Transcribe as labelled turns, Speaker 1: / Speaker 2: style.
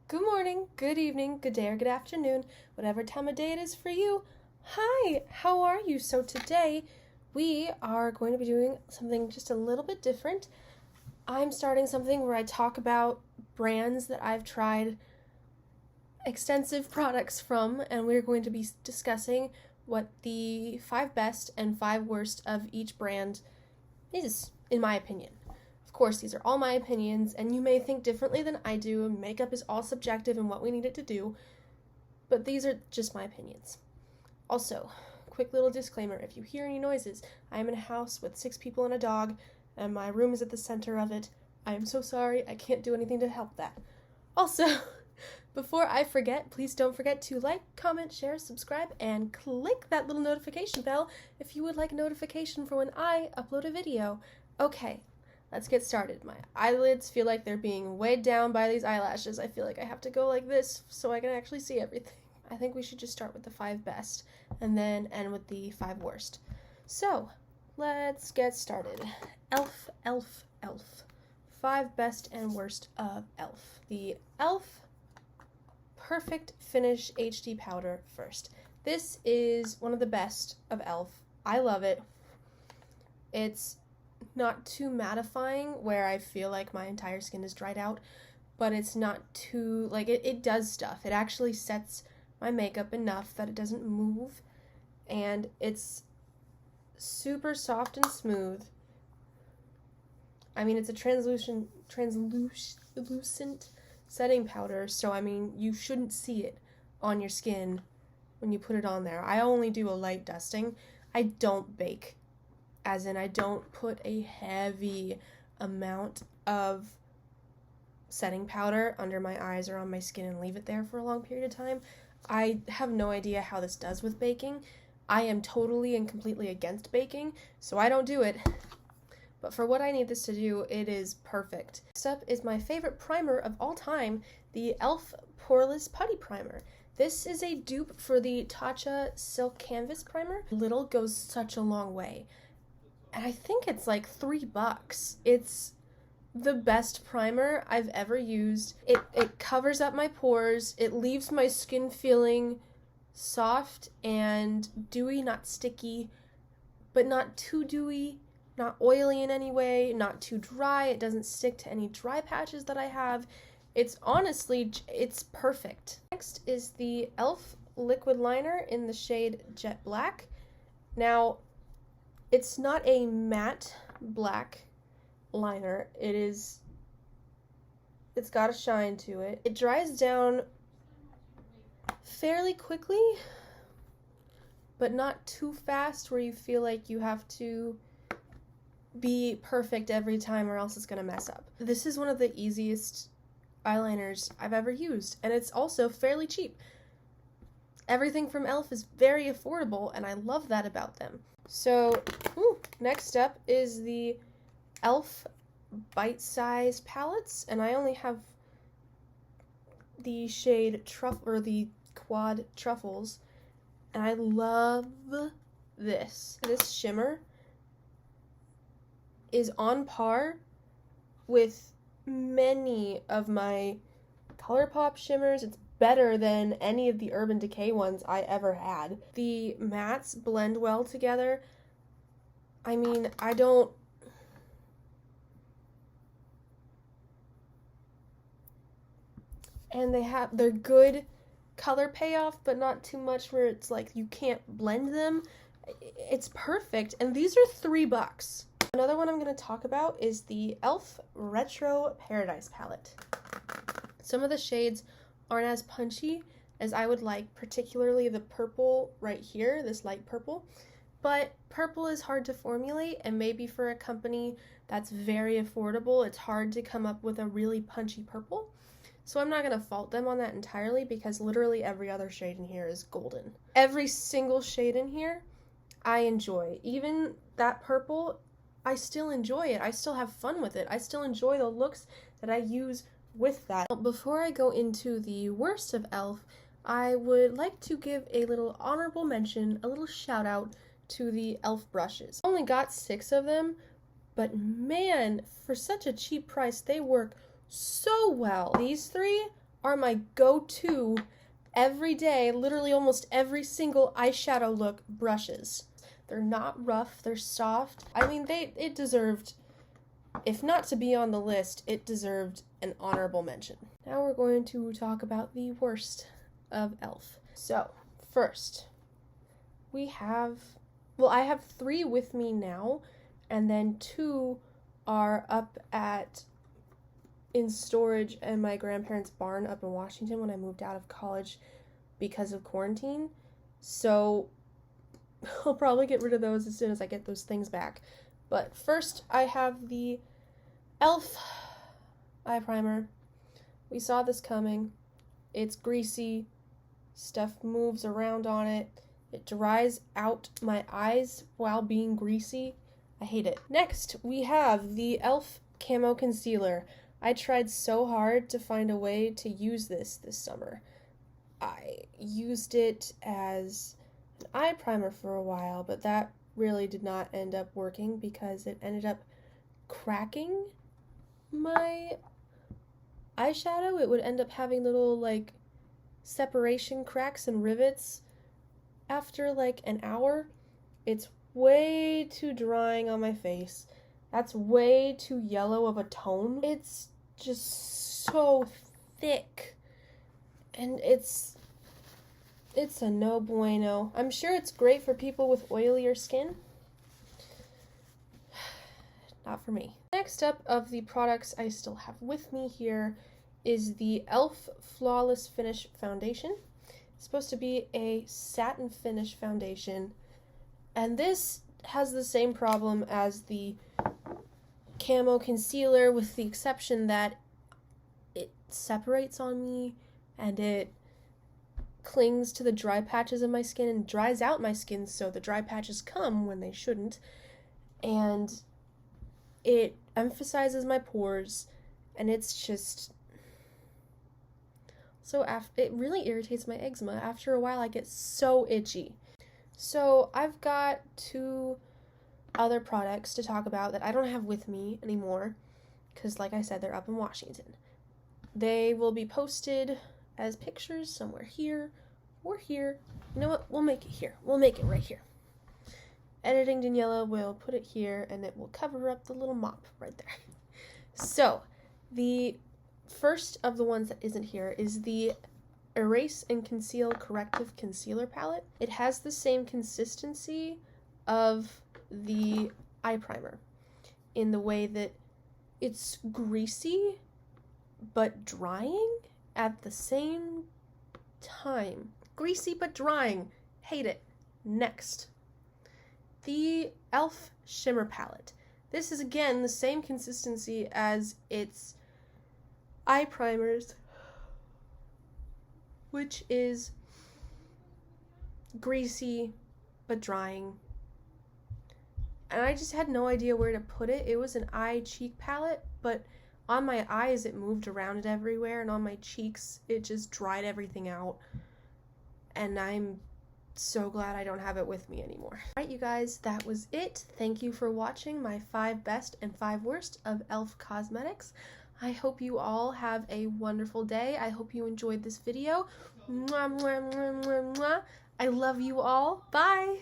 Speaker 1: Good morning, good evening, good day, or good afternoon, whatever time of day it is for you. Hi, how are you? So today we are going to be doing something just a little bit different. I'm starting something where I talk about brands that I've tried extensive products from, and we're going to be discussing what the 5 best and 5 worst of each brand is, in my opinion. Of course, these are all my opinions, and you may think differently than I do. Makeup is all subjective and what we need it to do, but these are just my opinions. Also, quick little disclaimer, if you hear any noises, I am in a house with 6 people and a dog, and my room is at the center of it. I am so sorry, I can't do anything to help that. Also, before I forget, please don't forget to like, comment, share, subscribe, and click that little notification bell if you would like a notification for when I upload a video. Okay, let's get started. My eyelids feel like they're being weighed down by these eyelashes. I feel like I have to go like this so I can actually see everything. I think we should just start with the 5 best and then end with the 5 worst. So, let's get started. e.l.f. e.l.f. 5 best and worst of e.l.f. The e.l.f. Perfect Finish HD Powder first. This is one of the best of e.l.f. I love it. It's not too mattifying where I feel like my entire skin is dried out, but it's not too, like, it does stuff. It actually sets my makeup enough that it doesn't move, and it's super soft and smooth. I mean, it's a translucent setting powder, so I mean, you shouldn't see it on your skin when you put it on there. I only do a light dusting. I don't bake. As in, I don't put a heavy amount of setting powder under my eyes or on my skin and leave it there for a long period of time. I have no idea how this does with baking. I am totally and completely against baking, so I don't do it. But for what I need this to do, it is perfect. Next up is my favorite primer of all time, the e.l.f. Poreless Putty Primer. This is a dupe for the Tatcha Silk Canvas Primer. Little goes such a long way. And I think it's like $3. It's the best primer I've ever used. It covers up my pores. It leaves my skin feeling soft and dewy, not sticky, but not too dewy, not oily in any way, not too dry. It doesn't stick to any dry patches that I have. It's honestly, it's perfect. Next is the e.l.f. Liquid Liner in the shade Jet Black. Now, it's not a matte black liner. It's got a shine to it. It dries down fairly quickly, but not too fast where you feel like you have to be perfect every time or else it's gonna mess up. This is one of the easiest eyeliners I've ever used, and it's also fairly cheap. Everything from e.l.f. is very affordable, and I love that about them. So, next up is the e.l.f. Bite Size Palettes, and I only have the shade the Quad Truffles, and I love this. This shimmer is on par with many of my ColourPop shimmers. It's better than any of the Urban Decay ones I ever had. The mattes blend well together. I mean, and they're good color payoff, but not too much where it's like you can't blend them. It's perfect, and these are $3. Another one I'm going to talk about is the e.l.f. Retro Paradise Palette. Some of the shades aren't as punchy as I would like, particularly the purple right here, this light purple. But purple is hard to formulate, and maybe for a company that's very affordable, it's hard to come up with a really punchy purple. So I'm not going to fault them on that entirely, because literally every other shade in here is golden. Every single shade in here, I enjoy. Even that purple, I still enjoy it. I still have fun with it. I still enjoy the looks that I use with that. Before I go into the worst of e.l.f., I would like to give a little honorable mention, a little shout out to the e.l.f. brushes. I only got 6 of them, but man, for such a cheap price, they work so well. These 3 are my go-to every day, literally almost every single eyeshadow look brushes. They're not rough, they're soft. I mean, it deserved, if not to be on the list, it deserved an honorable mention. Now we're going to talk about the worst of e.l.f. So, first, we have, well, I have 3 with me now, and then 2 are up in storage in my grandparents' barn up in Washington when I moved out of college because of quarantine. So I'll probably get rid of those as soon as I get those things back. But first, I have the e.l.f. eye primer. We saw this coming. It's greasy. Stuff moves around on it. It dries out my eyes while being greasy. I hate it. Next, we have the e.l.f. Camo Concealer. I tried so hard to find a way to use this summer. I used it as an eye primer for a while, but that really did not end up working because it ended up cracking my eyeshadow. It would end up having little, like, separation cracks and rivets after, like, an hour. It's way too drying on my face. That's way too yellow of a tone. It's just so thick. And it's a no bueno. I'm sure it's great for people with oilier skin. Not for me. Next up of the products I still have with me here is the e.l.f. Flawless Finish Foundation. It's supposed to be a satin finish foundation. And this has the same problem as the Camo Concealer, with the exception that it separates on me and it clings to the dry patches of my skin and dries out my skin, so the dry patches come when they shouldn't. And it emphasizes my pores, and it's just so it really irritates my eczema. After a while I get so itchy. So I've got 2 other products to talk about that I don't have with me anymore because, like I said, they're up in Washington. They will be posted as pictures somewhere here or here. You know what? We'll make it here. We'll make it right here. Editing Daniela will put it here, and it will cover up the little mop right there. So, the first of the ones that isn't here is the Erase and Conceal Corrective Concealer Palette. It has the same consistency of the eye primer in the way that it's greasy but drying at the same time. Greasy but drying. Hate it. Next. The e.l.f. Shimmer Palette. This is again the same consistency as its eye primers, which is greasy but drying. And I just had no idea where to put it. It was an eye cheek palette, but on my eyes it moved around it everywhere, and on my cheeks it just dried everything out. And I'm so glad I don't have it with me anymore. Alright, you guys, that was it. Thank you for watching my 5 best and 5 worst of e.l.f. Cosmetics. I hope you all have a wonderful day. I hope you enjoyed this video. Mwah, mwah, mwah, mwah, mwah. I love you all. Bye!